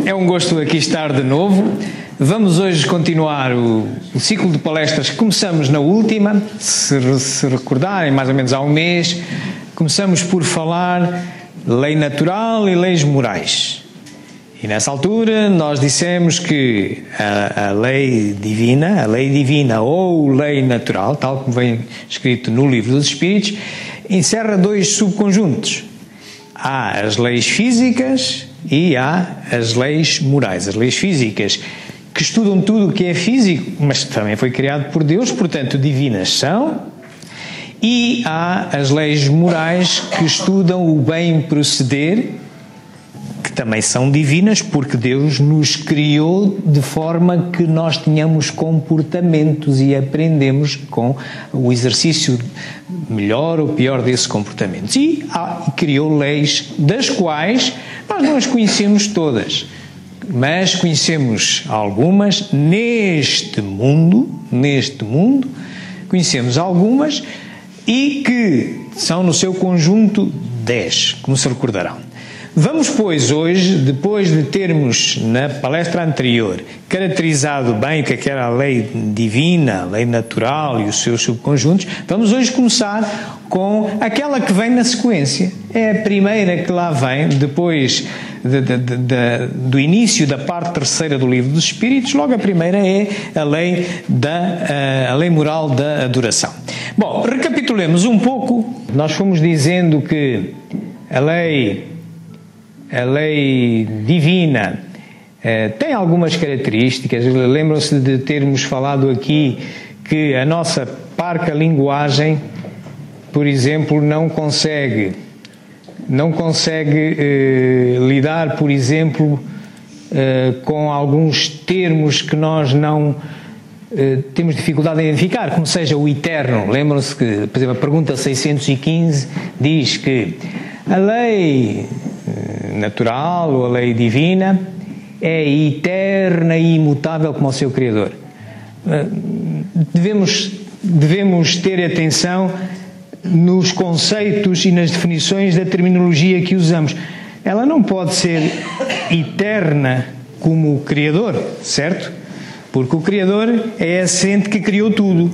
É um gosto aqui estar de novo. Vamos hoje continuar o ciclo de palestras que começamos na última. Se recordarem, mais ou menos há um mês, começamos por falar lei natural e leis morais. E nessa altura nós dissemos que a lei divina ou lei natural, tal como vem escrito no Livro dos Espíritos, encerra dois subconjuntos. Há as leis físicas e há as leis morais. As leis físicas que estudam tudo o que é físico, mas também foi criado por Deus, portanto divinas são. E há as leis morais que estudam o bem proceder, que também são divinas, porque Deus nos criou de forma que nós tenhamos comportamentos e aprendemos com o exercício melhor ou pior desses comportamentos. E criou leis das quais nós não as conhecemos todas, mas conhecemos algumas neste mundo, conhecemos algumas e que são no seu conjunto 10, como se recordarão. Vamos, pois, hoje, depois de termos na palestra anterior caracterizado bem o que era a lei divina, a lei natural e os seus subconjuntos, vamos hoje começar com aquela que vem na sequência. É a primeira que lá vem, depois do início da parte terceira do Livro dos Espíritos. Logo a primeira é a lei moral da adoração. Bom, recapitulemos um pouco. Nós fomos dizendo que a lei divina tem algumas características. Lembram-se de termos falado aqui que a nossa parca linguagem, por exemplo, não consegue lidar, por exemplo, com alguns termos que nós não temos dificuldade em identificar, como seja o eterno. Lembram-se que, por exemplo, a pergunta 615 diz que a lei natural ou a lei divina é eterna e imutável como o seu Criador. Devemos ter atenção nos conceitos e nas definições da terminologia que usamos. Ela não pode ser eterna como o Criador, certo? Porque o Criador é a ente que criou tudo.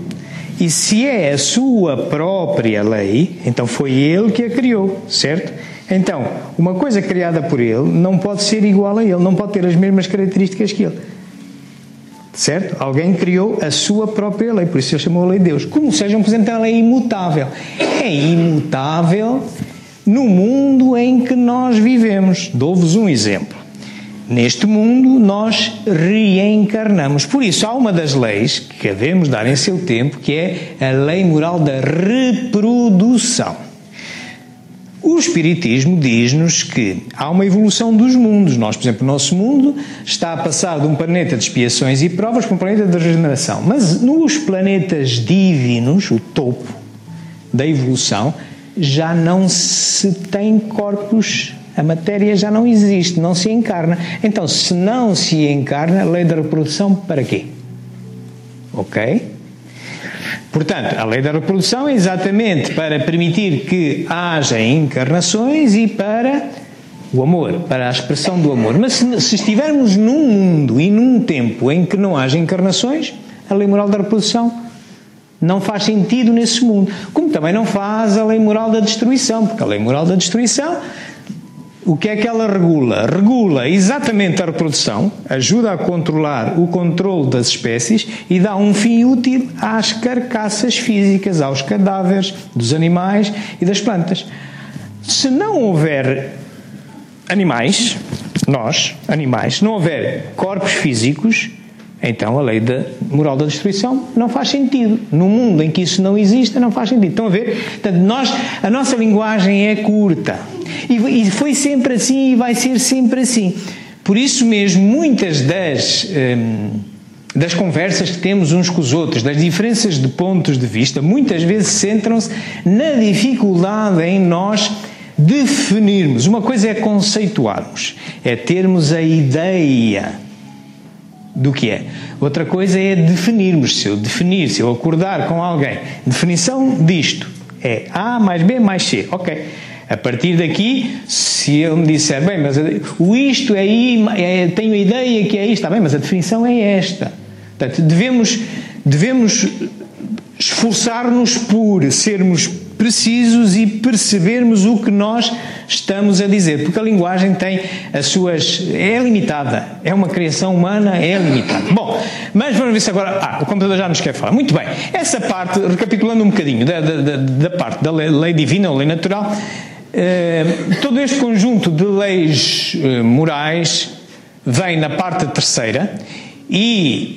E se é a sua própria lei, então foi Ele que a criou, certo? Então, uma coisa criada por Ele não pode ser igual a Ele, não pode ter as mesmas características que Ele. Certo? Alguém criou a sua própria lei, por isso Ele chamou a lei de Deus. Como seja, por exemplo, ela é imutável. É imutável no mundo em que nós vivemos. Dou-vos um exemplo. Neste mundo nós reencarnamos. Por isso há uma das leis que devemos dar em seu tempo, que é a lei moral da reprodução. O Espiritismo diz-nos que há uma evolução dos mundos. Nós, por exemplo, o nosso mundo está a passar de um planeta de expiações e provas para um planeta de regeneração. Mas nos planetas divinos, o topo da evolução, já não se tem corpos. A matéria já não existe, não se encarna. Então, se não se encarna, a lei da reprodução para quê? Ok? Portanto, a lei da reprodução é exatamente para permitir que haja encarnações e para o amor, para a expressão do amor. Mas se estivermos num mundo e num tempo em que não haja encarnações, a lei moral da reprodução não faz sentido nesse mundo. Como também não faz a lei moral da destruição, porque a lei moral da destruição, o que é que ela regula? Regula exatamente a reprodução, ajuda a controlar o controle das espécies e dá um fim útil às carcaças físicas, aos cadáveres dos animais e das plantas. Se não houver animais, não houver corpos físicos, então a lei da moral da destruição não faz sentido. No mundo em que isso não existe, não faz sentido. Estão a ver? Portanto, a nossa linguagem é curta. E foi sempre assim e vai ser sempre assim. Por isso mesmo, muitas das conversas que temos uns com os outros, das diferenças de pontos de vista, muitas vezes centram-se na dificuldade em nós definirmos. Uma coisa é conceituarmos, é termos a ideia do que é. Outra coisa é definirmos. Se eu acordar com alguém, definição disto é A mais B mais C. Ok. A partir daqui, se ele me disser, bem, mas o isto é aí, tenho a ideia que é isto, está bem, mas a definição é esta. Portanto, devemos esforçar-nos por sermos precisos e percebermos o que nós estamos a dizer, porque a linguagem tem as suas... é limitada, é uma criação humana, é limitada. Bom, mas vamos ver se agora... o computador já nos quer falar. Muito bem, essa parte, recapitulando um bocadinho da parte da lei divina ou lei natural, todo este conjunto de leis morais vem na parte terceira e...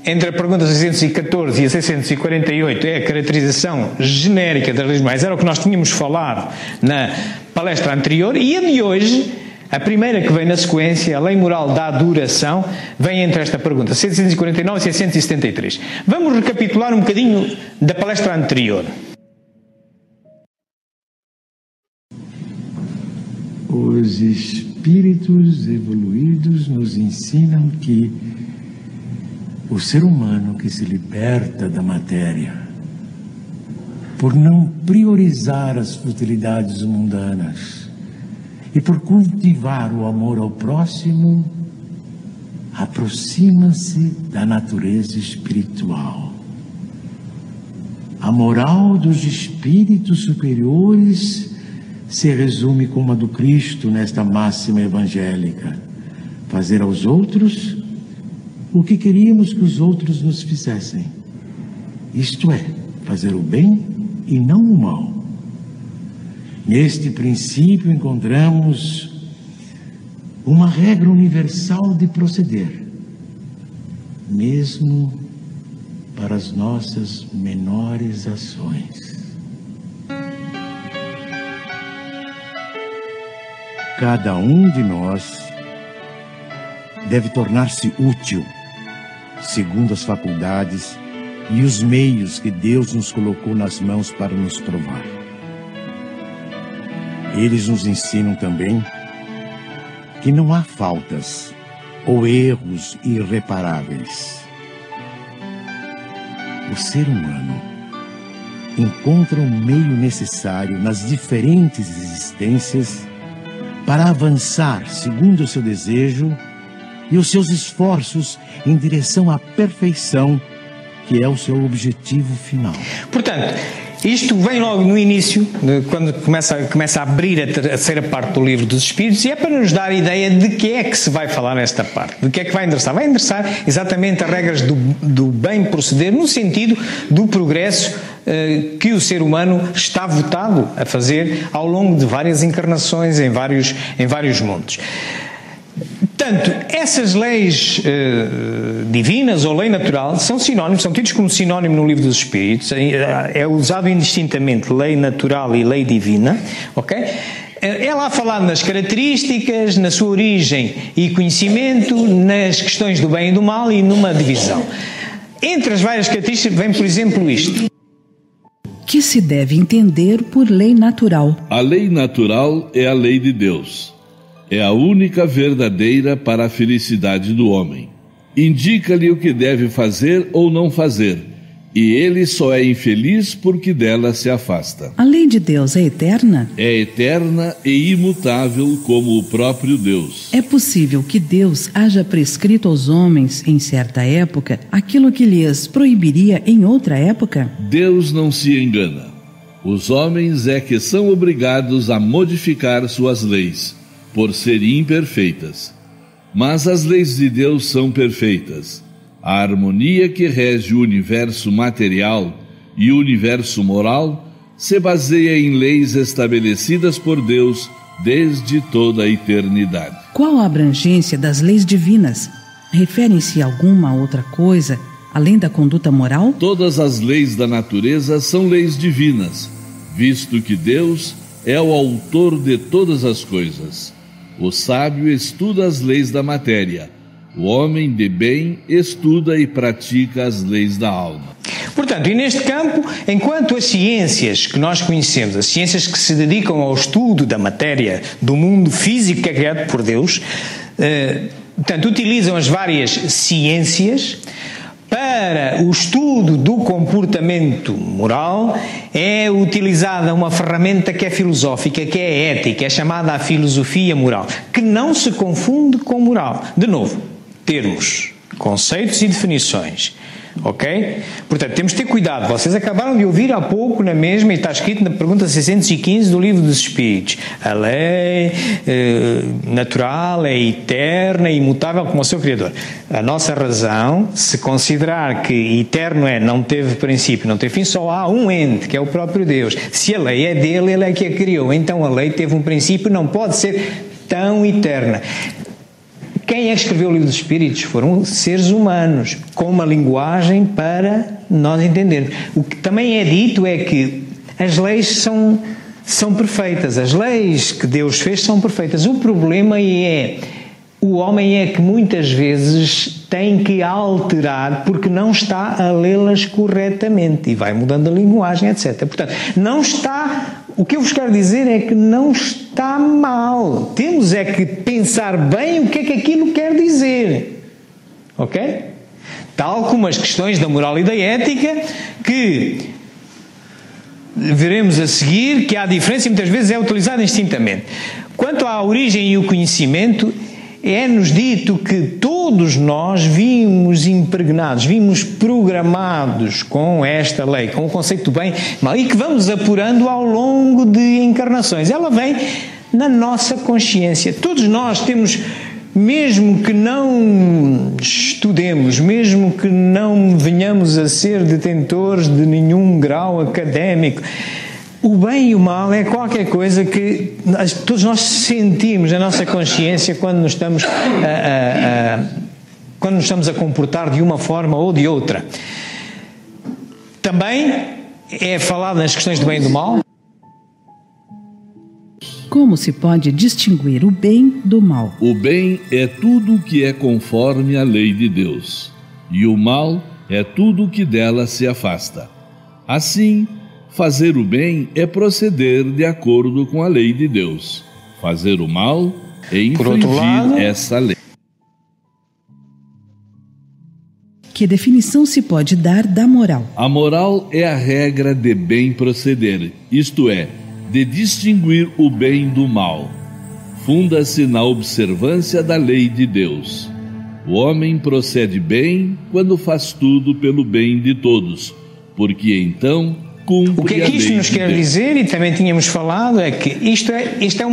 entre a pergunta 614 e a 648 é a caracterização genérica das leis morais, era o que nós tínhamos falado na palestra anterior, e a de hoje, a primeira que vem na sequência, a lei moral da duração, vem entre esta pergunta, 649 e 673. Vamos recapitular um bocadinho da palestra anterior. Os espíritos evoluídos nos ensinam que o ser humano que se liberta da matéria, por não priorizar as futilidades mundanas e por cultivar o amor ao próximo, aproxima-se da natureza espiritual. A moral dos espíritos superiores se resume como a do Cristo nesta máxima evangélica: fazer aos outros o que queríamos que os outros nos fizessem, isto é, fazer o bem e não o mal. Neste princípio encontramos uma regra universal de proceder, mesmo para as nossas menores ações. Cada um de nós deve tornar-se útil, segundo as faculdades e os meios que Deus nos colocou nas mãos para nos provar. Eles nos ensinam também que não há faltas ou erros irreparáveis. O ser humano encontra o meio necessário nas diferentes existências para avançar segundo o seu desejo e os seus esforços em direção à perfeição, que é o seu objetivo final. Portanto, isto vem logo no início, quando começa a abrir a terceira parte do Livro dos Espíritos, e é para nos dar a ideia de que é que se vai falar nesta parte, de que é que vai endereçar. Vai endereçar exatamente as regras do bem proceder, no sentido do progresso que o ser humano está votado a fazer ao longo de várias encarnações em vários mundos. Portanto, essas leis divinas ou lei natural são sinónimos, são tidos como sinónimo no Livro dos Espíritos, é usado indistintamente lei natural e lei divina, ok? É lá falado nas características, na sua origem e conhecimento, nas questões do bem e do mal e numa divisão. Entre as várias características vem, por exemplo, isto. Que se deve entender por lei natural? A lei natural é a lei de Deus. É a única verdadeira para a felicidade do homem. Indica-lhe o que deve fazer ou não fazer, e ele só é infeliz porque dela se afasta. A lei de Deus é eterna? É eterna e imutável como o próprio Deus. É possível que Deus haja prescrito aos homens, em certa época, aquilo que lhes proibiria em outra época? Deus não se engana. Os homens é que são obrigados a modificar suas leis, por serem imperfeitas. Mas as leis de Deus são perfeitas. A harmonia que rege o universo material e o universo moral se baseia em leis estabelecidas por Deus desde toda a eternidade. Qual a abrangência das leis divinas? Referem-se a alguma outra coisa além da conduta moral? Todas as leis da natureza são leis divinas, visto que Deus é o autor de todas as coisas. O sábio estuda as leis da matéria. O homem de bem estuda e pratica as leis da alma. Portanto, e neste campo, enquanto as ciências que nós conhecemos, as ciências que se dedicam ao estudo da matéria, do mundo físico que é criado por Deus, portanto, utilizam as várias ciências para para o estudo do comportamento moral é utilizada uma ferramenta que é filosófica, que é a ética, é chamada a filosofia moral, que não se confunde com moral. De novo, termos, conceitos e definições. Ok? Portanto, temos de ter cuidado. Vocês acabaram de ouvir há pouco na mesma, e está escrito na pergunta 615 do Livro dos Espíritos: a lei natural é eterna e imutável como o seu Criador. A nossa razão, se considerar que eterno é não teve princípio, não teve fim, só há um ente, que é o próprio Deus. Se a lei é dele, ele é que a criou. Então a lei teve um princípio, não pode ser tão eterna. Quem é que escreveu o Livro dos Espíritos? Foram seres humanos, com uma linguagem para nós entendermos. O que também é dito é que as leis são perfeitas, as leis que Deus fez são perfeitas. O problema é, o homem é que muitas vezes tem que alterar porque não está a lê-las corretamente e vai mudando a linguagem, etc. Portanto, não está... O que eu vos quero dizer é que não está mal. Temos é que pensar bem o que é que aquilo quer dizer. Ok? Tal como as questões da moral e da ética, que veremos a seguir que há diferença e muitas vezes é utilizada indistintamente. Quanto à origem e o conhecimento, é-nos dito que todos nós vimos impregnados, vimos programados com esta lei, com o conceito do bem e mal, e que vamos apurando ao longo de encarnações. Ela vem na nossa consciência. Todos nós temos, mesmo que não estudemos, mesmo que não venhamos a ser detentores de nenhum grau académico, o bem e o mal é qualquer coisa que todos nós sentimos na nossa consciência quando nos estamos a comportar de uma forma ou de outra. Também é falado nas questões do bem e do mal. Como se pode distinguir o bem do mal? O bem é tudo o que é conforme à lei de Deus, e o mal é tudo o que dela se afasta. Assim, fazer o bem é proceder de acordo com a lei de Deus. Fazer o mal é infringir essa lei. Que definição se pode dar da moral? A moral é a regra de bem proceder, isto é, de distinguir o bem do mal. Funda-se na observância da lei de Deus. O homem procede bem quando faz tudo pelo bem de todos, porque então o que é que isto nos quer dizer, e também tínhamos falado, é que isto é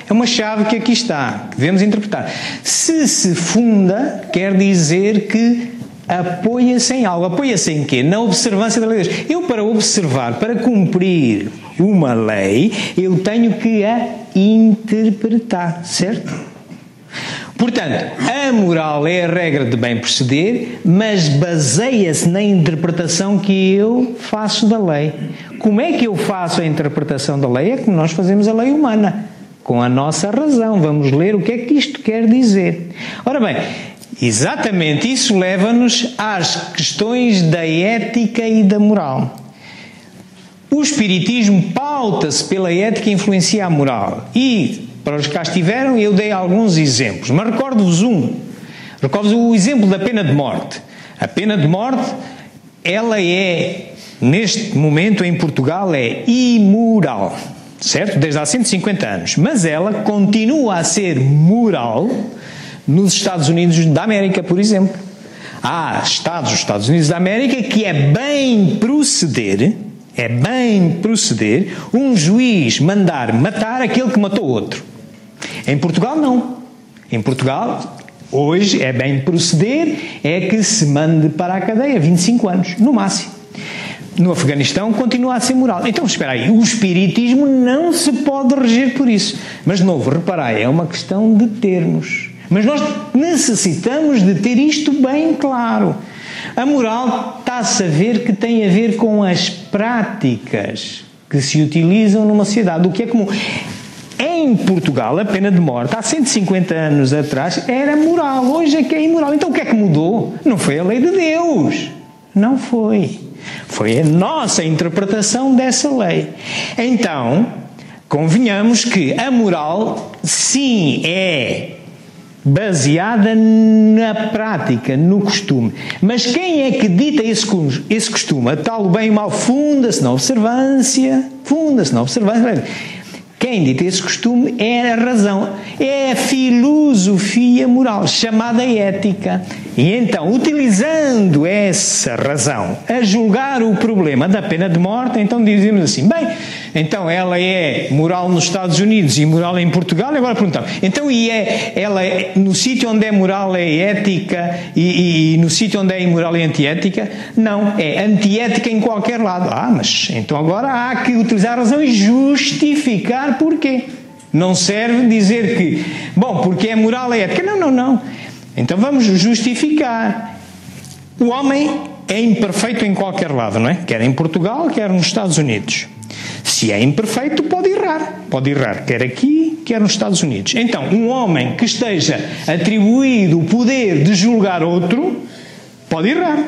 uma chave que aqui está, que devemos interpretar. Se funda, quer dizer que apoia-se em algo. Apoia-se em quê? Na observância da lei de Deus. Eu, para observar, para cumprir uma lei, eu tenho que a interpretar, certo? Portanto, a moral é a regra de bem proceder, mas baseia-se na interpretação que eu faço da lei. Como é que eu faço a interpretação da lei? É como nós fazemos a lei humana, com a nossa razão. Vamos ler o que é que isto quer dizer. Ora bem, exatamente isso leva-nos às questões da ética e da moral. O Espiritismo pauta-se pela ética e influencia a moral. E, para os que cá estiveram, eu dei alguns exemplos, mas recordo-vos o exemplo da pena de morte. A pena de morte, ela é, neste momento em Portugal, é imoral, certo? Desde há 150 anos. Mas ela continua a ser moral nos Estados Unidos da América, por exemplo. Há estados, os Estados Unidos da América, que é bem proceder um juiz mandar matar aquele que matou outro. Em Portugal, não. Em Portugal, hoje, é bem proceder, é que se mande para a cadeia 25 anos, no máximo. No Afeganistão, continua a ser moral. Então, espera aí, o Espiritismo não se pode reger por isso. Mas, de novo, reparai, é uma questão de termos. Mas nós necessitamos de ter isto bem claro. A moral está-se a ver que tem a ver com as práticas que se utilizam numa sociedade, o que é comum. Em Portugal, a pena de morte, há 150 anos atrás, era moral, hoje é que é imoral. Então o que é que mudou? Não foi a lei de Deus. Não foi. Foi a nossa interpretação dessa lei. Então, convenhamos que a moral, sim, é baseada na prática, no costume. Mas quem é que dita esse costume? A tal o bem e o mal funda-se na observância. Quem dita esse costume é a razão, é a filosofia moral, chamada ética. E então, utilizando essa razão a julgar o problema da pena de morte, então dizemos assim, bem, então ela é moral nos Estados Unidos e moral em Portugal, e agora perguntamos, então ela no sítio onde é moral é ética e no sítio onde é imoral é antiética? Não, é antiética em qualquer lado. Mas então agora há que utilizar a razão e justificar porquê. Não serve dizer que, porque é moral é ética. Não. Então vamos justificar. O homem é imperfeito em qualquer lado, não é? Quer em Portugal, quer nos Estados Unidos. Se é imperfeito, pode errar, quer aqui, quer nos Estados Unidos. Então, um homem que esteja atribuído o poder de julgar outro, pode errar.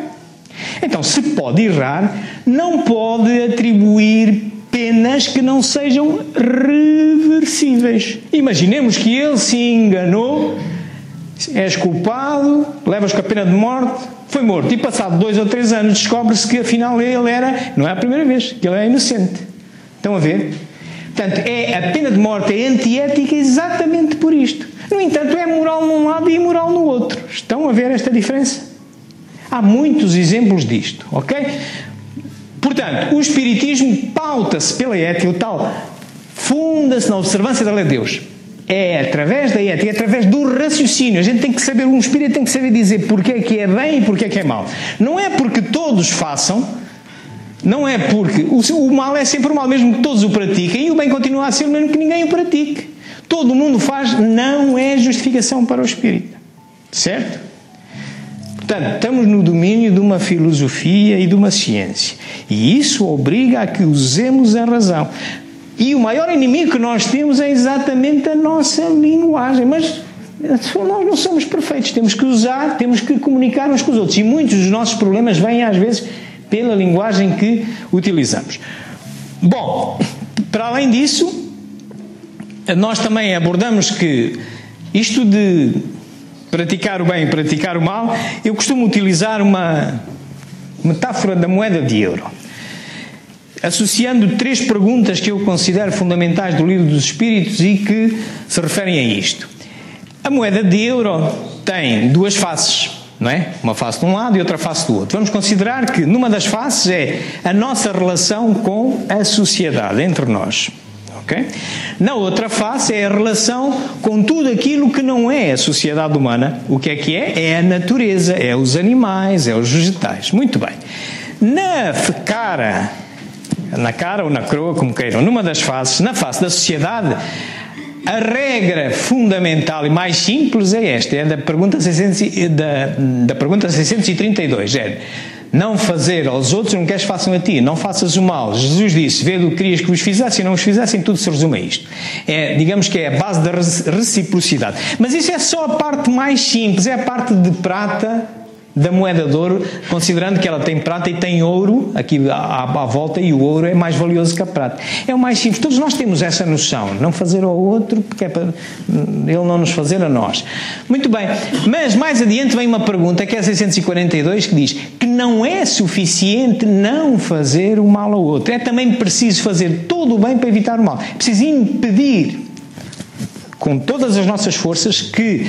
Então, se pode errar, não pode atribuir penas que não sejam reversíveis. Imaginemos que ele se enganou, és culpado, levas com a pena de morte, foi morto, e passado 2 ou 3 anos descobre-se que afinal ele era, não é a primeira vez, que ele é inocente. Estão a ver? Portanto, a pena de morte é antiética exatamente por isto. No entanto, é moral num lado e imoral no outro. Estão a ver esta diferença? Há muitos exemplos disto, ok? Portanto, o Espiritismo pauta-se pela ética, o tal funda-se na observância da lei de Deus. É através da ética, é através do raciocínio. A gente tem que saber, um espírito tem que saber dizer porque é que é bem e porque é que é mau. Não é porque todos façam, não é porque o mal é sempre o mal, mesmo que todos o pratiquem, e o bem continua a ser mesmo que ninguém o pratique. Todo mundo faz, não é justificação para o espírito. Certo? Portanto, estamos no domínio de uma filosofia e de uma ciência. E isso obriga a que usemos a razão. E o maior inimigo que nós temos é exatamente a nossa linguagem. Mas nós não somos perfeitos. Temos que usar, temos que comunicar uns com os outros. E muitos dos nossos problemas vêm, às vezes, pela linguagem que utilizamos. Bom, para além disso, nós também abordamos que isto de praticar o bem e praticar o mal, eu costumo utilizar uma metáfora da moeda de euro, associando 3 perguntas que eu considero fundamentais do Livro dos Espíritos e que se referem a isto. A moeda de euro tem 2 faces, não é? Uma face de um lado e outra face do outro. Vamos considerar que numa das faces é a nossa relação com a sociedade, entre nós. Okay? Na outra face é a relação com tudo aquilo que não é a sociedade humana. O que é? É a natureza, é os animais, é os vegetais. Muito bem. Na cara ou na coroa, como queiram, numa das faces, na face da sociedade, a regra fundamental e mais simples é esta, é da pergunta 632, é não fazer aos outros não queres façam a ti, não faças o mal. Jesus disse, vê do que querias que vos fizessem, não vos fizessem, tudo se resume a isto. Digamos que é a base da reciprocidade. Mas isso é só a parte mais simples, é a parte de prata da moeda de ouro, considerando que ela tem prata e tem ouro aqui à volta, e o ouro é mais valioso que a prata. É o mais simples. Todos nós temos essa noção, não fazer ao outro porque é para ele não nos fazer a nós. Muito bem, mas mais adiante vem uma pergunta que é a 642, que diz que não é suficiente não fazer o mal ao outro, é também preciso fazer todo o bem para evitar o mal. É preciso impedir com todas as nossas forças que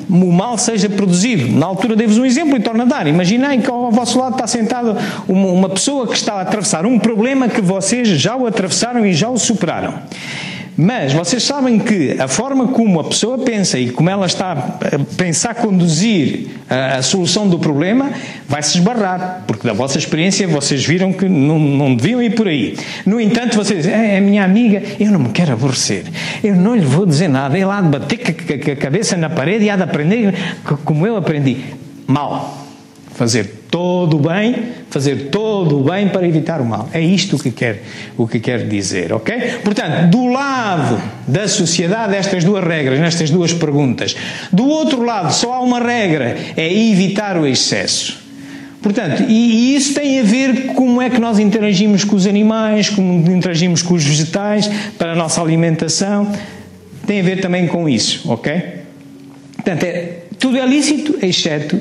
o mal seja produzido. Na altura dei-vos um exemplo e torno a dar. Imaginei que ao vosso lado está sentada uma pessoa que está a atravessar um problema que vocês já o atravessaram e já o superaram. Mas vocês sabem que a forma como a pessoa pensa e como ela está a pensar conduzir a solução do problema vai-se esbarrar, porque da vossa experiência vocês viram que não deviam ir por aí. No entanto, vocês dizem, é minha amiga, eu não me quero aborrecer, eu não lhe vou dizer nada, ele há de bater com a cabeça na parede e há de aprender como eu aprendi. Mal. Fazer todo o bem para evitar o mal. É isto o que quer dizer, ok? Portanto, do lado da sociedade, estas 2 regras, nestas 2 perguntas. Do outro lado, só há uma regra, é evitar o excesso. Portanto, e isso tem a ver com como é que nós interagimos com os animais, como interagimos com os vegetais, para a nossa alimentação. Tem a ver também com isso, ok? Portanto, tudo é lícito, exceto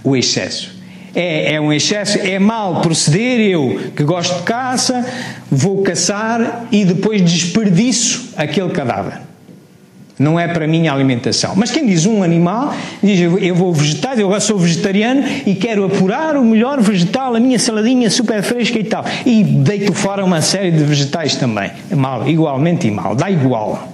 o excesso. É um excesso, é mal proceder, eu que gosto de caça, vou caçar e depois desperdiço aquele cadáver. Não é para a minha alimentação. Mas quem diz um animal, diz eu vou vegetais, eu agora sou vegetariano e quero apurar o melhor vegetal, a minha saladinha super fresca e tal. E deito fora uma série de vegetais também. É mal, igualmente e mal, dá igual.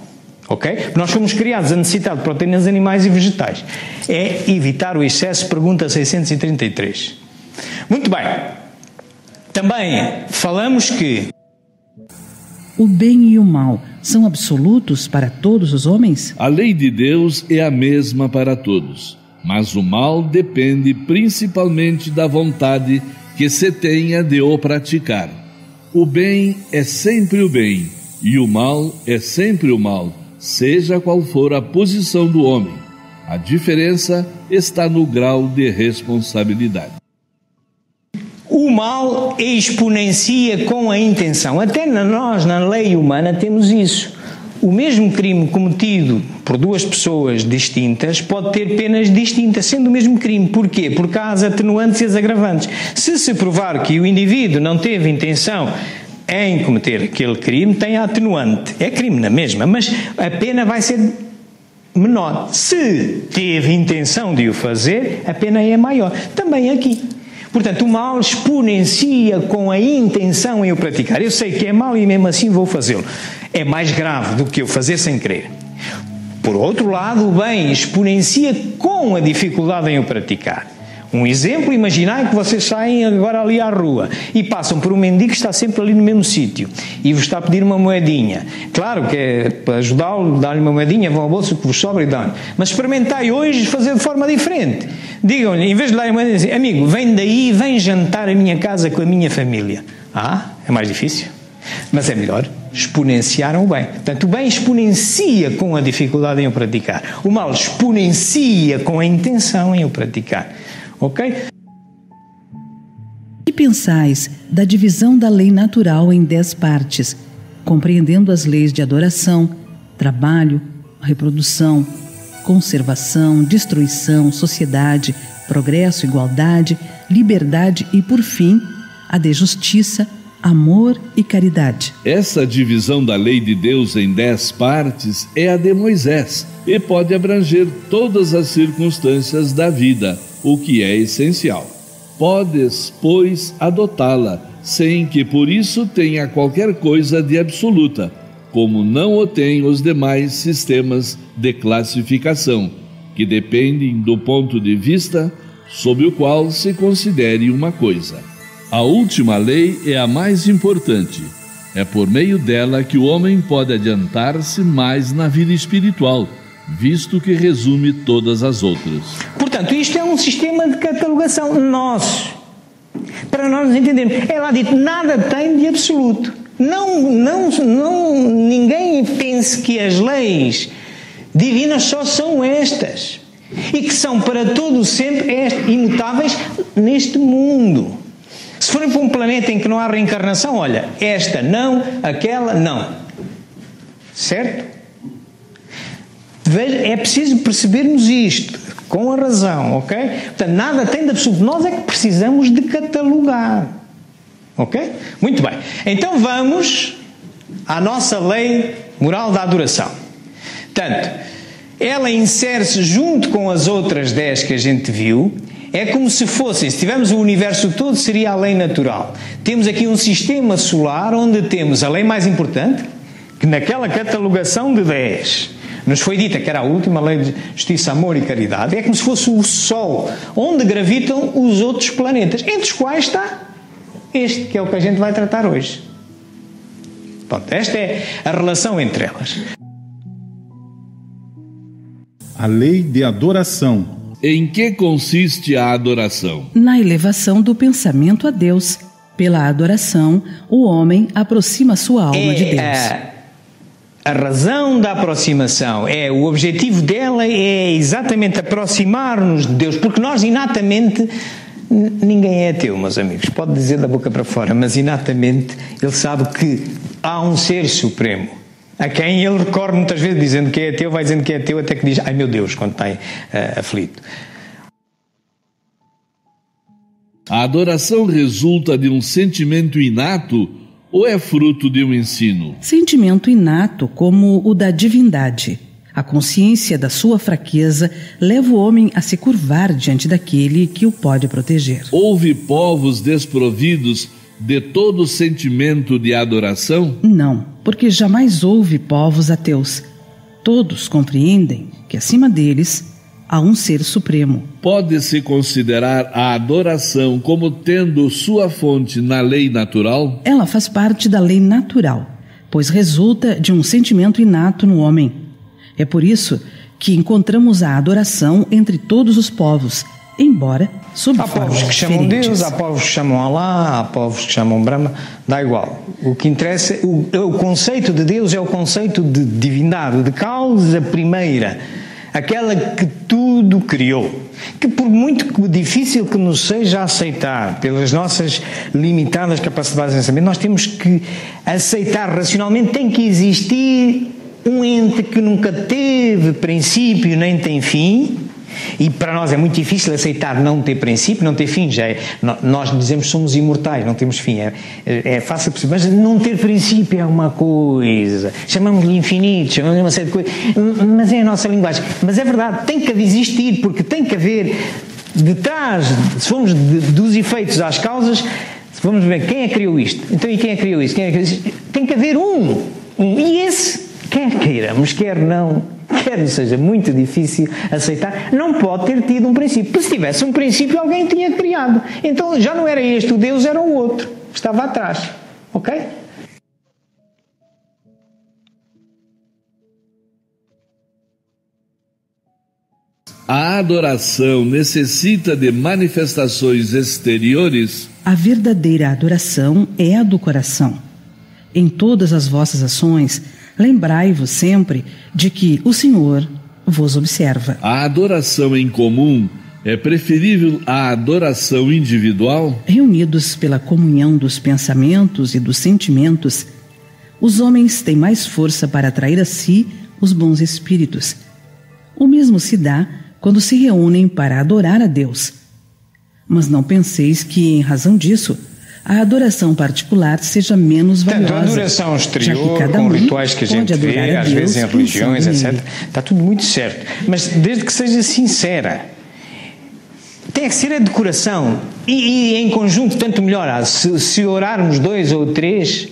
Ok? Nós fomos criados a necessitar de proteínas animais e vegetais. É evitar o excesso, pergunta 633. Muito bem. Também falamos que o bem e o mal são absolutos para todos os homens? A lei de Deus é a mesma para todos, mas o mal depende principalmente da vontade que se tenha de o praticar. O bem é sempre o bem, e o mal é sempre o mal, seja qual for a posição do homem. A diferença está no grau de responsabilidade. O mal exponencia com a intenção. Até nós, na lei humana, temos isso. O mesmo crime cometido por duas pessoas distintas pode ter penas distintas, sendo o mesmo crime. Porquê? Porque há as atenuantes e as agravantes. Se provar que o indivíduo não teve intenção em cometer aquele crime, tem a atenuante. É crime na mesma, mas a pena vai ser menor. Se teve intenção de o fazer, a pena é maior. Também aqui. Portanto, o mal exponencia com a intenção em o praticar. Eu sei que é mau e mesmo assim vou fazê-lo. É mais grave do que eu fazer sem querer. Por outro lado, o bem exponencia com a dificuldade em o praticar. Um exemplo, imaginai que vocês saem agora ali à rua e passam por um mendigo que está sempre ali no mesmo sítio e vos está a pedir uma moedinha. Claro que é para ajudá-lo, dar-lhe uma moedinha, vão ao bolso que vos sobra e dão-lhe. Mas experimentai hoje fazer de forma diferente. Digam-lhe, em vez de dar-lhe uma moedinha, assim, amigo, vem daí, vem jantar à minha casa com a minha família. É mais difícil, mas é melhor. Exponenciaram o bem. Portanto, o bem exponencia com a dificuldade em o praticar. O mal exponencia com a intenção em o praticar. Ok? O que pensais da divisão da lei natural em 10 partes, compreendendo as leis de adoração, trabalho, reprodução, conservação, destruição, sociedade, progresso, igualdade, liberdade e, por fim, a de justiça, amor e caridade? Essa divisão da lei de Deus em 10 partes é a de Moisés e pode abranger todas as circunstâncias da vida, o que é essencial. Podes, pois, adotá-la, sem que por isso tenha qualquer coisa de absoluta, como não o têm os demais sistemas de classificação, que dependem do ponto de vista sob o qual se considere uma coisa. A última lei é a mais importante. É por meio dela que o homem pode adiantar-se mais na vida espiritual, visto que resume todas as outras. Portanto, isto é um sistema de catalogação nosso, para nós entendermos. É lá dito, nada tem de absoluto. Ninguém pense que as leis divinas só são estas, e que são para todo sempre imutáveis neste mundo. Se forem para um planeta em que não há reencarnação, olha, esta não, aquela não. Certo? É preciso percebermos isto, com a razão, ok? Portanto, nada tem de absoluto. Nós é que precisamos de catalogar. Ok? Muito bem. Então vamos à nossa lei moral da adoração. Portanto, ela insere-se junto com as outras 10 que a gente viu. É como se fossem, se tivermos o universo todo, seria a lei natural. Temos aqui um sistema solar onde temos a lei mais importante, que naquela catalogação de 10 nos foi dita que era a última lei de justiça, amor e caridade. É como se fosse o Sol, onde gravitam os outros planetas, entre os quais está este, que é o que a gente vai tratar hoje. Pronto, esta é a relação entre elas. A lei de adoração. Em que consiste a adoração? Na elevação do pensamento a Deus. Pela adoração, o homem aproxima sua alma de Deus. A razão da aproximação, o objetivo dela é exatamente aproximar-nos de Deus, porque nós inatamente, ninguém é ateu, meus amigos, pode dizer da boca para fora, mas inatamente ele sabe que há um ser supremo a quem ele recorre muitas vezes, dizendo que é ateu, vai dizendo que é ateu, até que diz, ai meu Deus, quando está aflito. A adoração resulta de um sentimento inato ou é fruto de um ensino? Sentimento inato como o da divindade. A consciência da sua fraqueza leva o homem a se curvar diante daquele que o pode proteger. Houve povos desprovidos de todo sentimento de adoração? Não, porque jamais houve povos ateus. Todos compreendem que acima deles há um ser supremo. Pode-se considerar a adoração como tendo sua fonte na lei natural? Ela faz parte da lei natural, pois resulta de um sentimento inato no homem. É por isso que encontramos a adoração entre todos os povos, embora sob há formas povos que chamam diferentes. Deus, há povos que chamam Alá, há povos que chamam Brahma, dá igual. O que interessa, o conceito de Deus é o conceito de divindade, de causa primeira, aquela que tudo criou, que por muito difícil que nos seja aceitar, pelas nossas limitadas capacidades de pensamento, nós temos que aceitar racionalmente, tem que existir um ente que nunca teve princípio nem tem fim. E para nós é muito difícil aceitar não ter princípio, não ter fim. Já é, nós dizemos que somos imortais, não temos fim. É fácil perceber, mas não ter princípio é uma coisa. Chamamos-lhe infinito, chamamos-lhe uma série de coisas. Mas é a nossa linguagem. Mas é verdade, tem que existir, porque tem que haver detrás, se formos dos efeitos às causas, se formos ver quem é que criou isto. Então, e quem é que criou isto? Quem é que criou isto? Tem que haver um. E esse, quer queiramos, quer não, quer seja muito difícil aceitar, não pode ter tido um princípio. Porque se tivesse um princípio, alguém tinha criado. Então já não era este o Deus, era o outro. Estava atrás. Ok? A adoração necessita de manifestações exteriores? A verdadeira adoração é a do coração. Em todas as vossas ações, lembrai-vos sempre de que o Senhor vos observa. A adoração em comum é preferível à adoração individual? Reunidos pela comunhão dos pensamentos e dos sentimentos, os homens têm mais força para atrair a si os bons espíritos. O mesmo se dá quando se reúnem para adorar a Deus. Mas não penseis que, em razão disso, a adoração particular seja menos valiosa. Tanto a adoração exterior, com rituais que a gente vê, às vezes em religiões, etc. Está tudo muito certo. Mas desde que seja sincera. Tem que ser a decoração. E em conjunto, tanto melhor. Se orarmos 2 ou 3,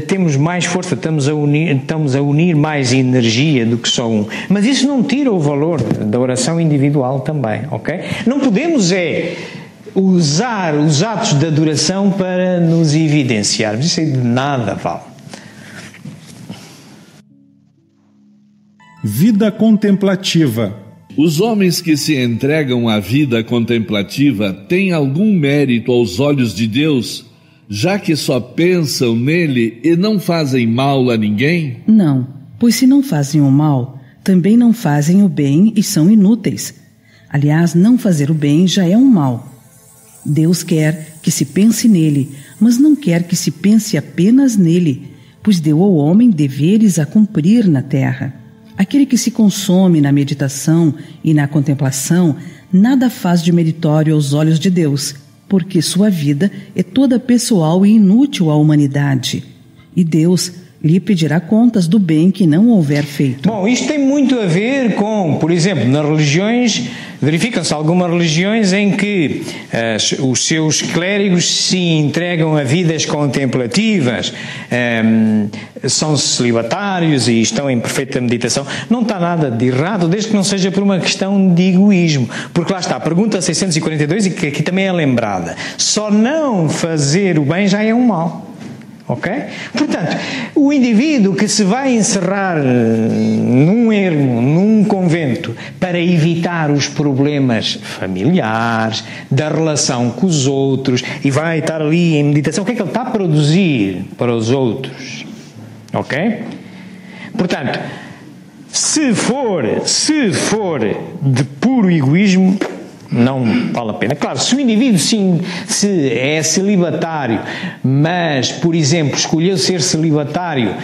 temos mais força, estamos a unir mais energia do que só um. Mas isso não tira o valor da oração individual também, ok? Não podemos usar os atos de adoração para nos evidenciarmos. Isso aí de nada vale. Vida contemplativa. Os homens que se entregam à vida contemplativa têm algum mérito aos olhos de Deus, já que só pensam nele e não fazem mal a ninguém? Não, pois se não fazem o mal, também não fazem o bem e são inúteis. Aliás, não fazer o bem já é um mal. Deus quer que se pense nele, mas não quer que se pense apenas nele, pois deu ao homem deveres a cumprir na terra. Aquele que se consome na meditação e na contemplação nada faz de meritório aos olhos de Deus, porque sua vida é toda pessoal e inútil à humanidade. E Deus lhe pedirá contas do bem que não houver feito. Bom, isto tem muito a ver com, por exemplo, nas religiões, verificam-se algumas religiões em que os seus clérigos se entregam a vidas contemplativas, são celibatários e estão em perfeita meditação. Não está nada de errado, desde que não seja por uma questão de egoísmo. Porque lá está, a pergunta 642, e que aqui também é lembrada, só não fazer o bem já é um mal. Ok? Portanto, o indivíduo que se vai encerrar num ermo, num convento, para evitar os problemas familiares, da relação com os outros, e vai estar ali em meditação, o que é que ele está a produzir para os outros? Ok? Portanto, se for de puro egoísmo, não vale a pena. Claro, se o indivíduo se é celibatário, mas, por exemplo, escolheu ser celibatário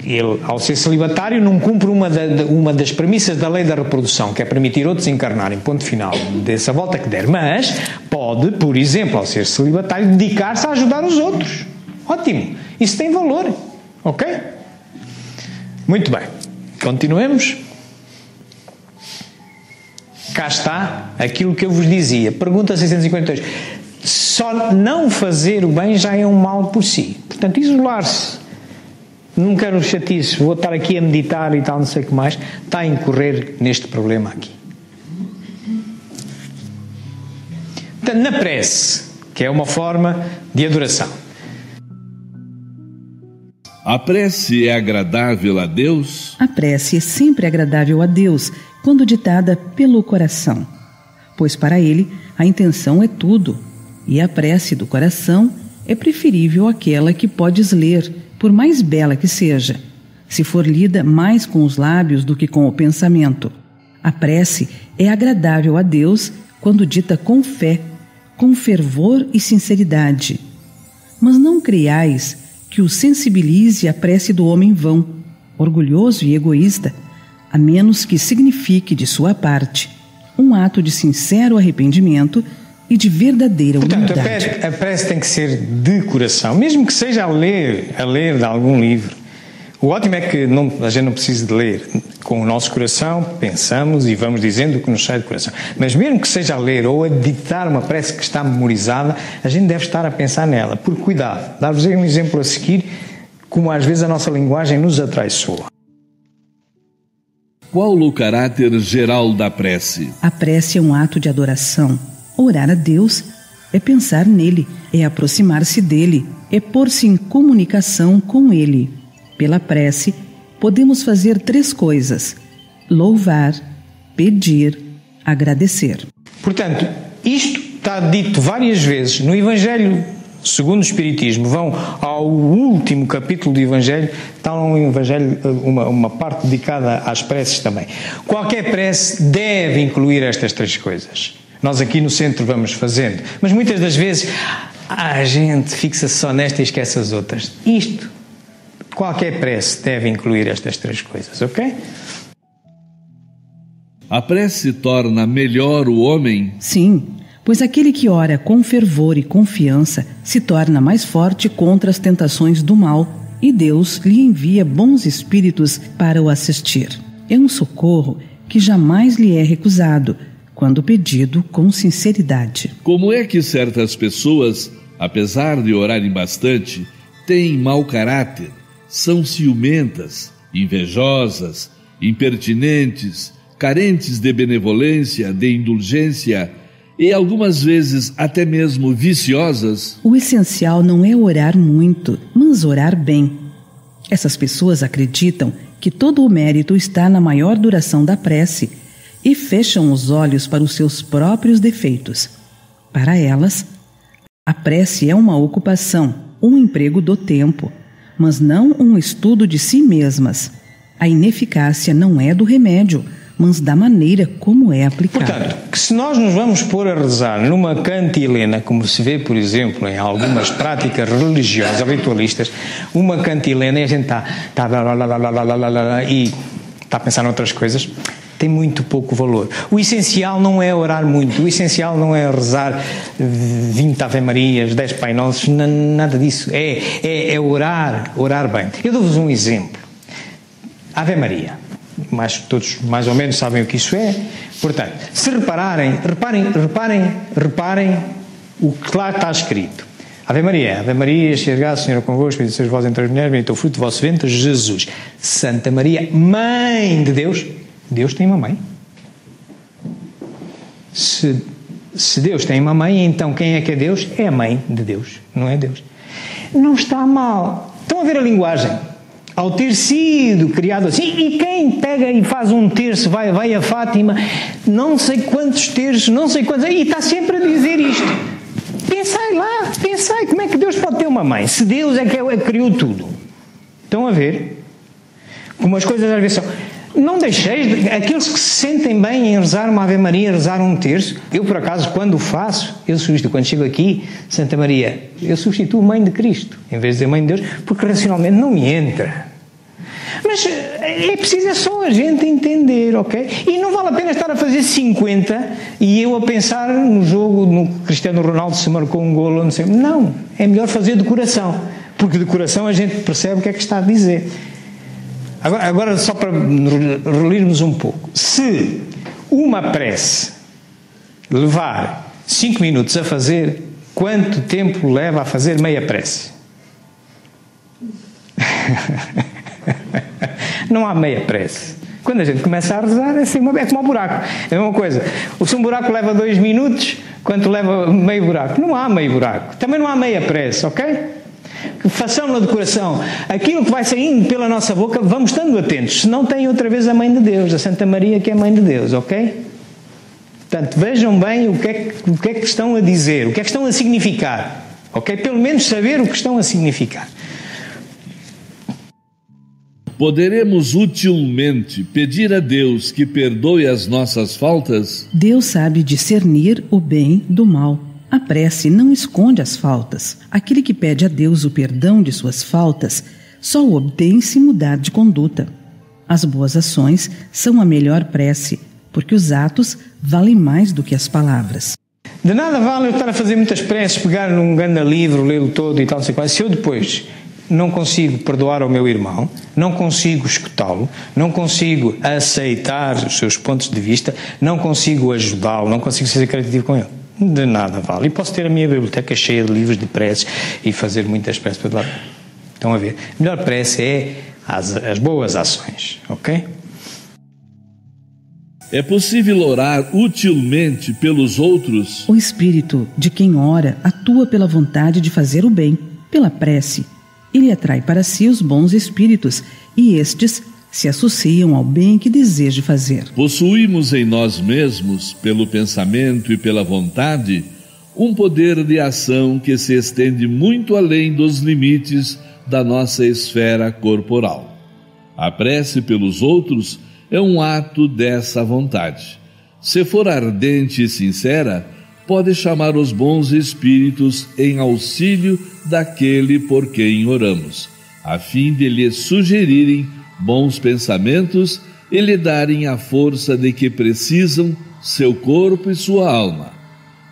Ele, ao ser celibatário, não cumpre uma das premissas da lei da reprodução, que é permitir outros encarnarem, ponto final, dessa volta que der. Mas pode, por exemplo, ao ser celibatário, dedicar-se a ajudar os outros. Ótimo. Isso tem valor. Ok? Muito bem. Continuemos. Cá está aquilo que eu vos dizia. Pergunta 652. Só não fazer o bem já é um mal por si. Portanto, isolar-se. Não quero chatice, vou estar aqui a meditar e tal, não sei o que mais. Está a incorrer neste problema aqui. Portanto, na prece, que é uma forma de adoração. A prece é agradável a Deus? A prece é sempre agradável a Deus quando ditada pelo coração, pois para Ele a intenção é tudo, e a prece do coração é preferível àquela que podes ler, por mais bela que seja, se for lida mais com os lábios do que com o pensamento. A prece é agradável a Deus quando dita com fé, com fervor e sinceridade. Mas não creiais que o sensibilize a prece do homem vão, orgulhoso e egoísta, a menos que signifique de sua parte um ato de sincero arrependimento e de verdadeira humildade. Portanto, a prece tem que ser de coração, mesmo que seja a ler de algum livro. O ótimo é que a gente não precisa de ler. Com o nosso coração, pensamos e vamos dizendo o que nos sai do coração. Mas mesmo que seja a ler ou a ditar uma prece que está memorizada, a gente deve estar a pensar nela. Por cuidado. Dar-vos um exemplo a seguir, como às vezes a nossa linguagem nos atraiçoa. Qual o caráter geral da prece? A prece é um ato de adoração. Orar a Deus é pensar nele, é aproximar-se dele, é pôr-se em comunicação com ele. Pela prece, podemos fazer 3 coisas: louvar, pedir, agradecer. Portanto, isto está dito várias vezes no Evangelho segundo o Espiritismo. Vão ao último capítulo do Evangelho, está um Evangelho, uma parte dedicada às preces também. Qualquer prece deve incluir estas 3 coisas. Nós aqui no centro vamos fazendo, mas muitas das vezes a gente fixa só nesta e esquece as outras. Qualquer prece deve incluir estas 3 coisas, ok? A prece torna melhor o homem? Sim, pois aquele que ora com fervor e confiança se torna mais forte contra as tentações do mal e Deus lhe envia bons espíritos para o assistir. É um socorro que jamais lhe é recusado, quando pedido com sinceridade. Como é que certas pessoas, apesar de orarem bastante, têm mau caráter? São ciumentas, invejosas, impertinentes, carentes de benevolência, de indulgência e algumas vezes até mesmo viciosas? O essencial não é orar muito, mas orar bem. Essas pessoas acreditam que todo o mérito está na maior duração da prece e fecham os olhos para os seus próprios defeitos. Para elas, a prece é uma ocupação, um emprego do tempo, mas não um estudo de si mesmas. A ineficácia não é do remédio, mas da maneira como é aplicado. Portanto, que se nós nos vamos pôr a rezar numa cantilena, como se vê, por exemplo, em algumas práticas religiosas, ritualistas, uma cantilena e a gente está a pensar noutras coisas, tem muito pouco valor. O essencial não é orar muito, o essencial não é rezar 20 Ave-Marias, 10 Pai Nossos, nada disso. É orar bem. Eu dou-vos um exemplo. Ave-Maria. Todos mais ou menos sabem o que isso é. Portanto, se reparem o que lá está escrito. Ave Maria, cheia de graça, o Senhor é convosco, bendita sois vós entre as mulheres, bendito o fruto do vosso ventre, Jesus. Santa Maria, Mãe de Deus. Deus tem uma mãe. Se Deus tem uma mãe, então quem é que é Deus? É a mãe de Deus, não é Deus. Não está mal. Estão a ver a linguagem? Ao ter sido criado assim, e quem pega e faz um terço, vai a Fátima, não sei quantos terços, e está sempre a dizer isto. Pensai, como é que Deus pode ter uma mãe? Se Deus é que criou tudo. Estão a ver? Como as coisas às vezes são. Não deixeis, aqueles que se sentem bem em rezar uma Ave Maria, rezar um terço, eu por acaso quando o faço, quando chego aqui, Santa Maria, eu substituo Mãe de Cristo, em vez de dizer Mãe de Deus, porque racionalmente não me entra. Mas é preciso só a gente entender, ok? E não vale a pena estar a fazer 50 e eu a pensar no jogo, no Cristiano Ronaldo se marcou um golo ou não sei. Não, é melhor fazer de coração, porque de coração a gente percebe o que é que está a dizer. Agora só para relirmos um pouco. Se uma prece levar 5 minutos a fazer, quanto tempo leva a fazer meia prece? Não há meia prece. Quando a gente começa a rezar, é como um buraco. É a mesma coisa. Se um buraco leva 2 minutos, quanto leva meio buraco? Não há meio buraco. Também não há meia prece, ok? Façamos-la de coração. Aquilo que vai saindo pela nossa boca, vamos estando atentos. Se não tem outra vez a Mãe de Deus, a Santa Maria, que é a Mãe de Deus, ok? Portanto, vejam bem o que é que estão a dizer, o que é que estão a significar, ok? Pelo menos saber o que estão a significar. Poderemos utilmente pedir a Deus que perdoe as nossas faltas? Deus sabe discernir o bem do mal. A prece não esconde as faltas. Aquele que pede a Deus o perdão de suas faltas só o obtém se mudar de conduta. As boas ações são a melhor prece, porque os atos valem mais do que as palavras. De nada vale eu estar a fazer muitas preces, pegar num grande livro, lê-lo todo e tal, não sei qual. Se eu depois não consigo perdoar ao meu irmão, não consigo escutá-lo, não consigo aceitar os seus pontos de vista, não consigo ajudá-lo, não consigo ser caritativo com ele, de nada vale. E posso ter a minha biblioteca cheia de livros de preces e fazer muitas preces para lá. Estão a ver? A melhor prece é as boas ações, ok? É possível orar utilmente pelos outros? O espírito de quem ora atua pela vontade de fazer o bem, pela prece. Ele atrai para si os bons espíritos e estes se associam ao bem que deseja fazer. Possuímos em nós mesmos, pelo pensamento e pela vontade, um poder de ação que se estende muito além dos limites da nossa esfera corporal. A prece pelos outros é um ato dessa vontade. Se for ardente e sincera, pode chamar os bons espíritos em auxílio daquele por quem oramos, a fim de lhe sugerirem bons pensamentos e lhe darem a força de que precisam seu corpo e sua alma.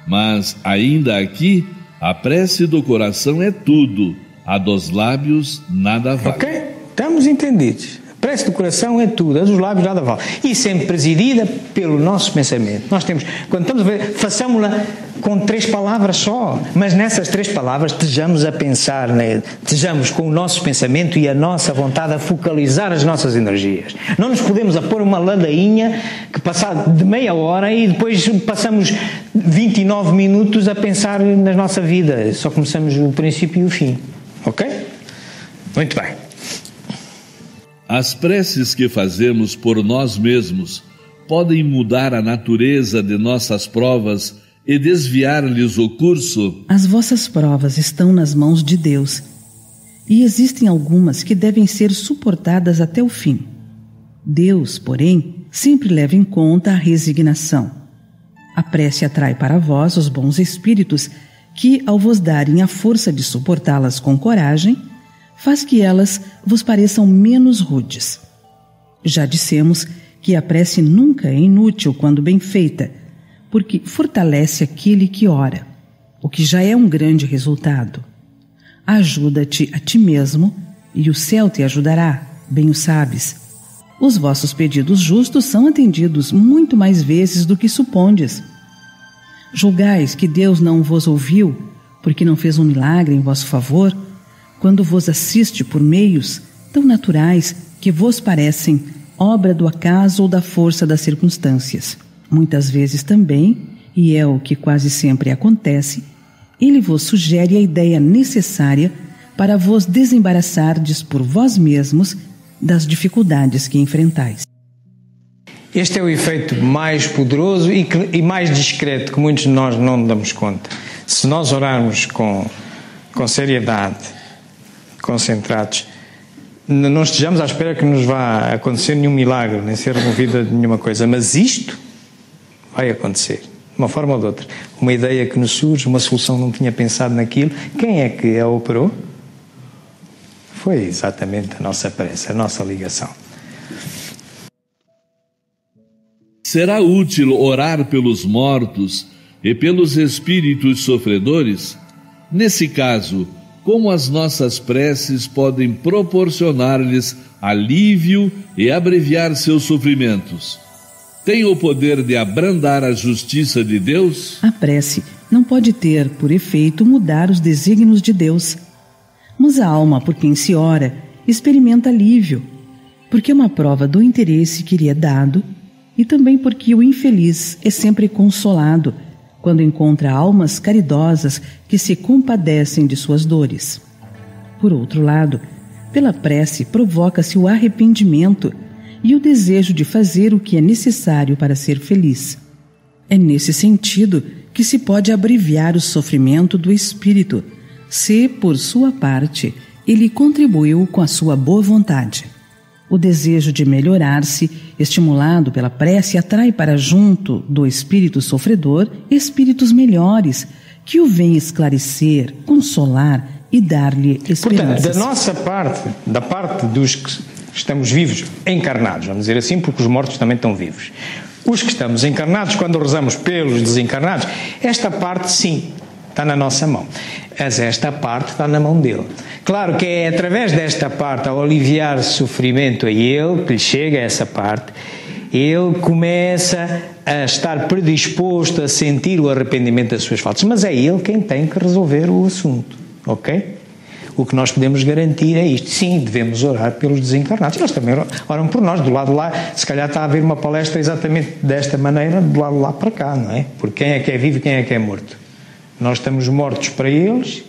Mas, ainda aqui, a prece do coração é tudo, a dos lábios nada vale. Ok? Estamos entendidos. A prece do coração é tudo, a dos lábios nada vale. E sempre presidida pelo nosso pensamento. Nós temos, quando estamos a ver, façamos-la com 3 palavras só, mas nessas 3 palavras estejamos a pensar, né? Estejamos com o nosso pensamento e a nossa vontade a focalizar as nossas energias. Não nos podemos a pôr uma ladainha que passar de meia hora e depois passamos 29 minutos a pensar na nossa vida. Só começamos o princípio e o fim. Ok? Muito bem. As preces que fazemos por nós mesmos podem mudar a natureza de nossas provas e desviar-lhes o curso? As vossas provas estão nas mãos de Deus, e existem algumas que devem ser suportadas até o fim. Deus, porém, sempre leva em conta a resignação. A prece atrai para vós os bons espíritos que, ao vos darem a força de suportá-las com coragem, faz que elas vos pareçam menos rudes. Já dissemos que a prece nunca é inútil quando bem feita, porque fortalece aquele que ora, o que já é um grande resultado. Ajuda-te a ti mesmo e o céu te ajudará, bem o sabes. Os vossos pedidos justos são atendidos muito mais vezes do que supondes. Julgais que Deus não vos ouviu, porque não fez um milagre em vosso favor, quando vos assiste por meios tão naturais que vos parecem obra do acaso ou da força das circunstâncias. Muitas vezes também, e é o que quase sempre acontece, ele vos sugere a ideia necessária para vos desembaraçardes por vós mesmos das dificuldades que enfrentais. Este é o efeito mais poderoso e mais discreto que muitos de nós não damos conta. Se nós orarmos com seriedade, concentrados, não estejamos à espera que nos vá acontecer nenhum milagre, nem ser removida nenhuma coisa, mas isto vai acontecer, de uma forma ou de outra. Uma ideia que nos surge, uma solução, não tinha pensado naquilo, quem é que a operou? Foi exatamente a nossa prece, a nossa ligação. Será útil orar pelos mortos e pelos espíritos sofredores? Nesse caso, como as nossas preces podem proporcionar-lhes alívio e abreviar seus sofrimentos? Tem o poder de abrandar a justiça de Deus? A prece não pode ter, por efeito, mudar os desígnios de Deus. Mas a alma por quem se ora experimenta alívio, porque é uma prova do interesse que lhe é dado e também porque o infeliz é sempre consolado quando encontra almas caridosas que se compadecem de suas dores. Por outro lado, pela prece provoca-se o arrependimento e o desejo de fazer o que é necessário para ser feliz. É nesse sentido que se pode abreviar o sofrimento do espírito, se, por sua parte, ele contribuiu com a sua boa vontade. O desejo de melhorar-se, estimulado pela prece, atrai para junto do espírito sofredor espíritos melhores, que o vêm esclarecer, consolar e dar-lhe esperanças. Portanto, da nossa parte, da parte dos que estamos vivos, encarnados, vamos dizer assim, porque os mortos também estão vivos. Os que estamos encarnados, quando rezamos pelos desencarnados, esta parte sim, está na nossa mão. Mas esta parte está na mão dele. Claro que é através desta parte, ao aliviar sofrimento a ele, que lhe chega essa parte, ele começa a estar predisposto a sentir o arrependimento das suas faltas. Mas é ele quem tem que resolver o assunto, ok? O que nós podemos garantir é isto. Sim, devemos orar pelos desencarnados. Eles também oram por nós. Do lado de lá, se calhar está a haver uma palestra exatamente desta maneira, do lado de lá para cá, não é? Porque quem é que é vivo e quem é que é morto? Nós estamos mortos para eles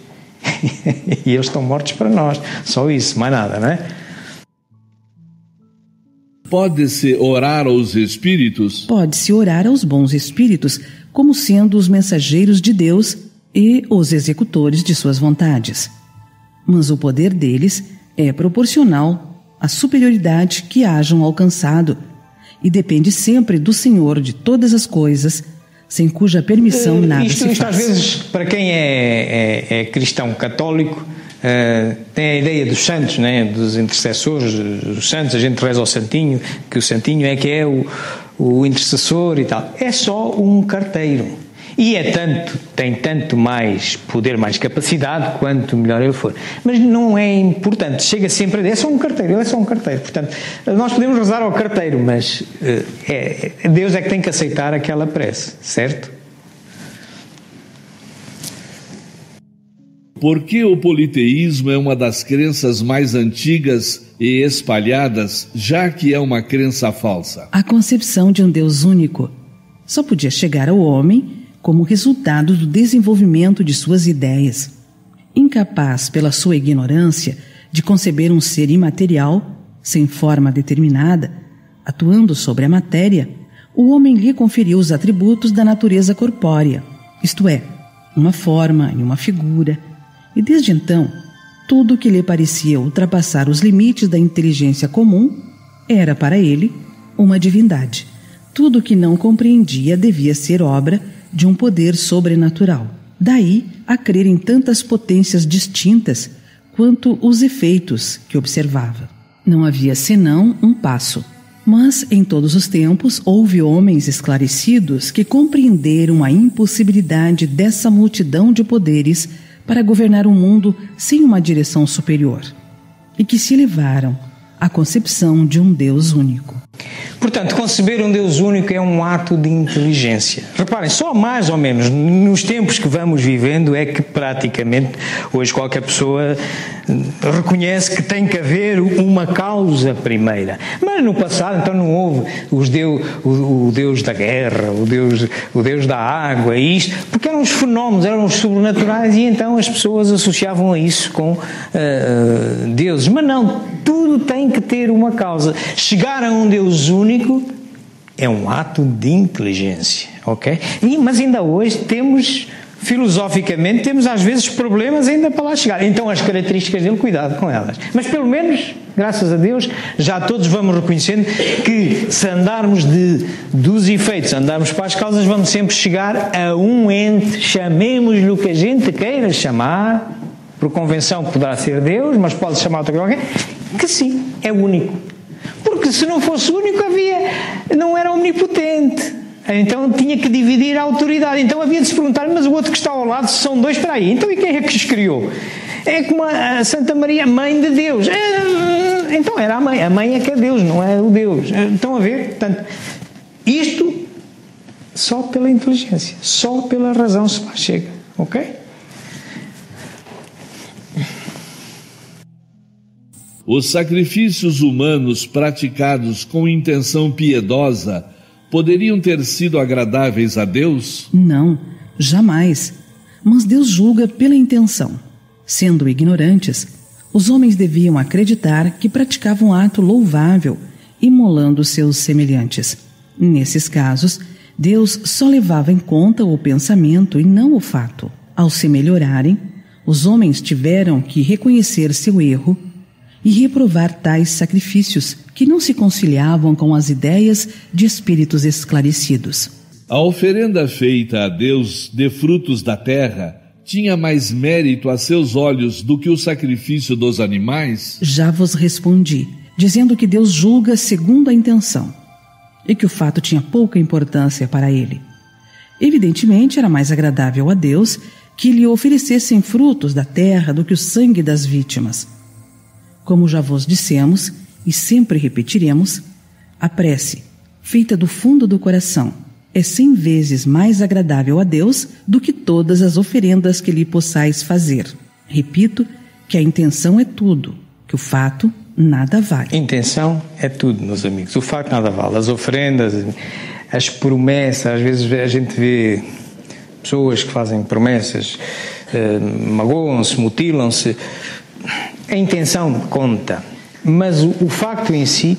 e eles estão mortos para nós. Só isso, mais nada, não é? Pode-se orar aos espíritos? Pode-se orar aos bons espíritos, como sendo os mensageiros de Deus e os executores de suas vontades. Mas o poder deles é proporcional à superioridade que hajam alcançado e depende sempre do Senhor de todas as coisas, sem cuja permissão nada se faz. Isto às vezes, para quem é cristão católico, tem a ideia dos santos, né? Dos intercessores, dos santos, a gente reza ao santinho, que o santinho é que é o intercessor e tal. É só um carteiro. E tem tanto mais poder, mais capacidade, quanto melhor ele for. Mas não é importante, chega sempre a dizer, é só um carteiro, ele é só um carteiro. Portanto, nós podemos rezar ao carteiro, mas Deus é que tem que aceitar aquela prece, certo? Por que o politeísmo é uma das crenças mais antigas e espalhadas, já que é uma crença falsa? A concepção de um Deus único só podia chegar ao homem como resultado do desenvolvimento de suas ideias. Incapaz, pela sua ignorância, de conceber um ser imaterial, sem forma determinada, atuando sobre a matéria, o homem lhe conferiu os atributos da natureza corpórea, isto é, uma forma e uma figura, e desde então, tudo o que lhe parecia ultrapassar os limites da inteligência comum era para ele uma divindade. Tudo o que não compreendia devia ser obra de um poder sobrenatural. Daí a crer em tantas potências distintas quanto os efeitos que observava. Não havia senão um passo. Mas em todos os tempos houve homens esclarecidos que compreenderam a impossibilidade dessa multidão de poderes para governar o mundo sem uma direção superior, e que se elevaram à concepção de um Deus único. Portanto, conceber um Deus único é um ato de inteligência. Reparem, só mais ou menos nos tempos que vamos vivendo é que praticamente hoje qualquer pessoa reconhece que tem que haver uma causa primeira. Mas no passado então não houve o Deus da guerra, o Deus da água, isto, porque eram os fenómenos, eram os sobrenaturais e então as pessoas associavam a isso com deuses. Mas não, tudo tem que ter uma causa. Chegar a um Deus único é um ato de inteligência, ok? Mas ainda hoje filosoficamente, temos às vezes problemas ainda para lá chegar. Então as características dele, cuidado com elas. Mas pelo menos, graças a Deus, já todos vamos reconhecendo que se andarmos dos efeitos, andarmos para as causas, vamos sempre chegar a um ente, chamemos-lhe o que a gente queira chamar, por convenção poderá ser Deus, mas pode chamar outra coisa, que sim, é único. Porque se não fosse único, não era omnipotente. Então tinha que dividir a autoridade. Então havia de se perguntar, mas o outro que está ao lado, se são dois, para aí. Então e quem é que os criou? É como a Santa Maria, mãe de Deus. Então era a mãe é que é Deus, não é o Deus. Estão a ver? Portanto, isto só pela inteligência, só pela razão se lá chega, ok? Os sacrifícios humanos praticados com intenção piedosa poderiam ter sido agradáveis a Deus? Não, jamais. Mas Deus julga pela intenção. Sendo ignorantes, os homens deviam acreditar que praticavam um ato louvável, imolando seus semelhantes. Nesses casos, Deus só levava em conta o pensamento e não o fato. Ao se melhorarem, os homens tiveram que reconhecer seu erro e reprovar tais sacrifícios que não se conciliavam com as ideias de espíritos esclarecidos. A oferenda feita a Deus de frutos da terra tinha mais mérito a seus olhos do que o sacrifício dos animais? Já vos respondi, dizendo que Deus julga segundo a intenção e que o fato tinha pouca importância para ele. Evidentemente, era mais agradável a Deus que lhe oferecessem frutos da terra do que o sangue das vítimas. Como já vos dissemos, e sempre repetiremos, a prece, feita do fundo do coração, é 100 vezes mais agradável a Deus do que todas as oferendas que lhe possais fazer. Repito que a intenção é tudo, que o fato nada vale. Intenção é tudo, meus amigos. O facto nada vale. As oferendas, as promessas, às vezes a gente vê pessoas que fazem promessas, magoam-se, mutilam-se. A intenção conta, mas o facto em si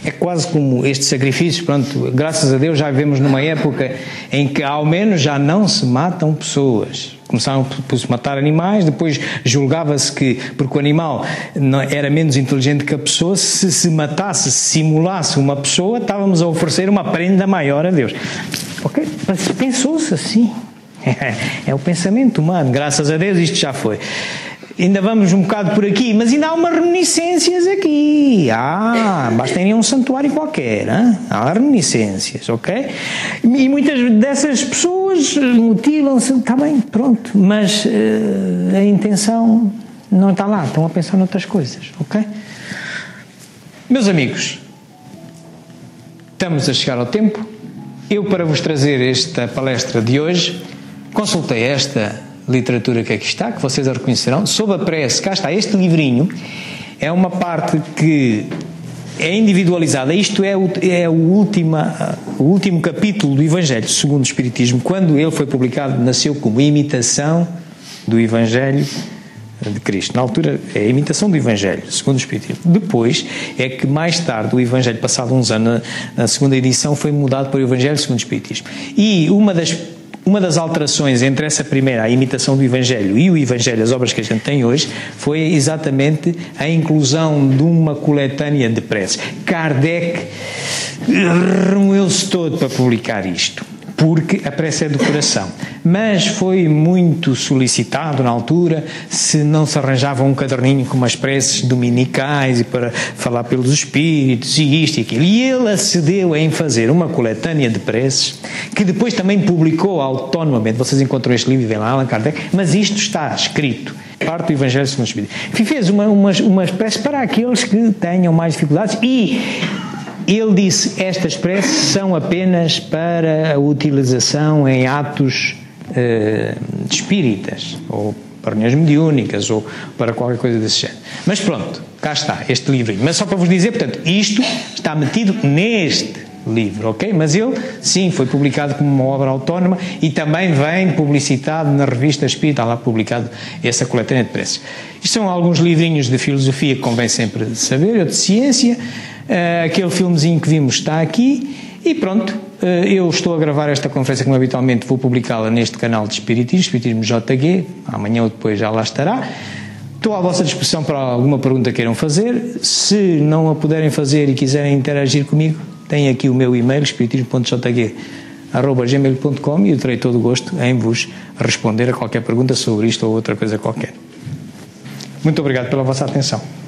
é quase como este sacrifício. Pronto, graças a Deus já vivemos numa época em que ao menos já não se matam pessoas. Começaram por se matar animais, depois julgava-se que, porque o animal era menos inteligente que a pessoa, se matasse, se simulasse uma pessoa, estávamos a oferecer uma prenda maior a Deus. Ok? Pensou-se assim. É o pensamento humano. Graças a Deus isto já foi. Ainda vamos um bocado por aqui, mas ainda há umas reminiscências aqui. Basta ir a um santuário qualquer. Há reminiscências, ok? E muitas dessas pessoas mutilam-se, está bem, pronto, mas a intenção não está lá, estão a pensar noutras coisas, ok? Meus amigos, estamos a chegar ao tempo. Eu, para vos trazer esta palestra de hoje, consultei esta literatura que aqui está, que vocês a reconhecerão, sob a prece. Cá está, este livrinho é uma parte que é individualizada. Isto é o último capítulo do Evangelho segundo o Espiritismo. Quando ele foi publicado, nasceu como imitação do Evangelho de Cristo. Na altura é a imitação do Evangelho segundo o Espiritismo. Depois é que mais tarde o Evangelho, passado uns anos, na segunda edição, foi mudado para o Evangelho segundo o Espiritismo. E uma das alterações entre essa primeira, a imitação do Evangelho, e o Evangelho, as obras que a gente tem hoje, foi exatamente a inclusão de uma coletânea de preces. Kardec remoeu-se todo para publicar isto, porque a prece é do coração. Mas foi muito solicitado na altura se não se arranjava um caderninho com umas preces dominicais e para falar pelos espíritos e isto e aquilo. E ele acedeu em fazer uma coletânea de preces que depois também publicou autonomamente. Vocês encontram este livro e vem lá, Allan Kardec, mas isto está escrito. Parte do Evangelho segundo o Espírito. Fez umas preces para aqueles que tenham mais dificuldades e ele disse, estas preces são apenas para a utilização em atos espíritas, ou para reuniões mediúnicas, ou para qualquer coisa desse género. Mas pronto, cá está, este livrinho. Mas só para vos dizer, portanto, isto está metido neste livro, ok? Mas ele, sim, foi publicado como uma obra autónoma e também vem publicitado na revista Espírita, lá publicado essa coletânea de preces. Isto são alguns livrinhos de filosofia que convém sempre saber, ou de ciência. Aquele filmezinho que vimos está aqui e pronto, eu estou a gravar esta conferência como habitualmente vou publicá-la neste canal de Espiritismo, Espiritismo JG, amanhã ou depois já lá estará. Estou à vossa disposição para alguma pergunta que queiram fazer. Se não a puderem fazer e quiserem interagir comigo, têm aqui o meu e-mail, espiritismo.jg@gmail.com, e eu terei todo o gosto em vos responder a qualquer pergunta sobre isto ou outra coisa qualquer. Muito obrigado pela vossa atenção.